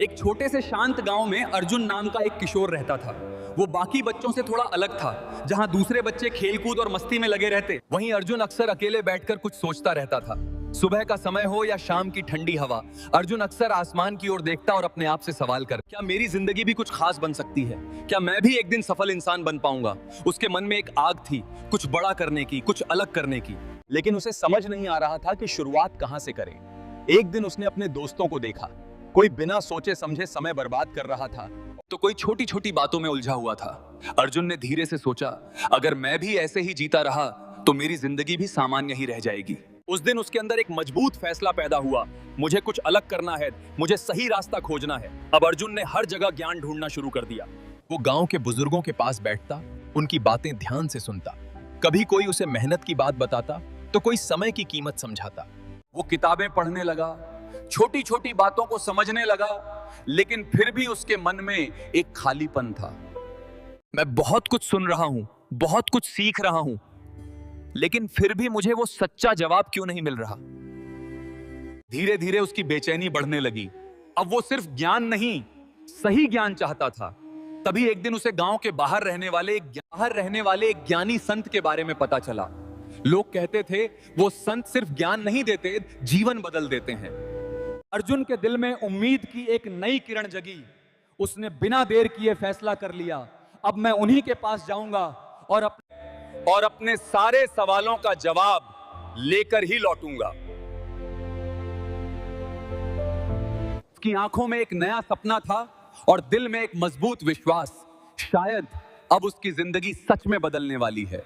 एक छोटे से शांत गांव में अर्जुन नाम का एक किशोर रहता था। वो बाकी बच्चों से थोड़ा अलग था। जहां दूसरे बच्चे खेलकूद और मस्ती में लगे रहते, वहीं अर्जुन अक्सर अकेले बैठकर कुछ सोचता रहता था। सुबह का समय हो या शाम की ठंडी हवा, अर्जुन अक्सर आसमान की ओर देखता और अपने आप से सवाल कर, क्या मेरी जिंदगी भी कुछ खास बन सकती है? क्या मैं भी एक दिन सफल इंसान बन पाऊंगा? उसके मन में एक आग थी, कुछ बड़ा करने की, कुछ अलग करने की। लेकिन उसे समझ नहीं आ रहा था कि शुरुआत कहां से करें। एक दिन उसने अपने दोस्तों को देखा, कोई बिना सोचे समझे समय बर्बाद कर रहा था, तो कोई छोटी छोटी बातों में उलझा हुआ था। अर्जुन ने धीरे से सोचा, अगर मैं भी ऐसे ही जीता रहा तो मेरी जिंदगी भी सामान्य ही रह जाएगी। उस दिन उसके अंदर एक मजबूत फैसला पैदा हुआ, मुझे कुछ अलग करना है, मुझे सही रास्ता खोजना है। अब अर्जुन ने हर जगह ज्ञान ढूंढना शुरू कर दिया। वो गांव के बुजुर्गों के पास बैठता, उनकी बातें ध्यान से सुनता। कभी कोई उसे मेहनत की बात बताता तो कोई समय की कीमत समझाता। वो किताबें पढ़ने लगा, छोटी छोटी बातों को समझने लगा, लेकिन फिर भी उसके मन में एक खालीपन था। मैं बहुत कुछ सुन रहा हूं, बहुत कुछ सीख रहा हूं, लेकिन फिर भी मुझे वो सच्चा जवाब क्यों नहीं मिल रहा? धीरे धीरे उसकी बेचैनी बढ़ने लगी। अब वो सिर्फ ज्ञान नहीं, सही ज्ञान चाहता था। तभी एक दिन उसे गांव के बाहर रहने वाले एक ज्ञानी संत के बारे में पता चला। लोग कहते थे वो संत सिर्फ ज्ञान नहीं देते, जीवन बदल देते हैं। अर्जुन के दिल में उम्मीद की एक नई किरण जगी। उसने बिना देर किए फैसला कर लिया, अब मैं उन्हीं के पास जाऊंगा और अपने सारे सवालों का जवाब लेकर ही लौटूंगा। उसकी आंखों में एक नया सपना था और दिल में एक मजबूत विश्वास, शायद अब उसकी जिंदगी सच में बदलने वाली है।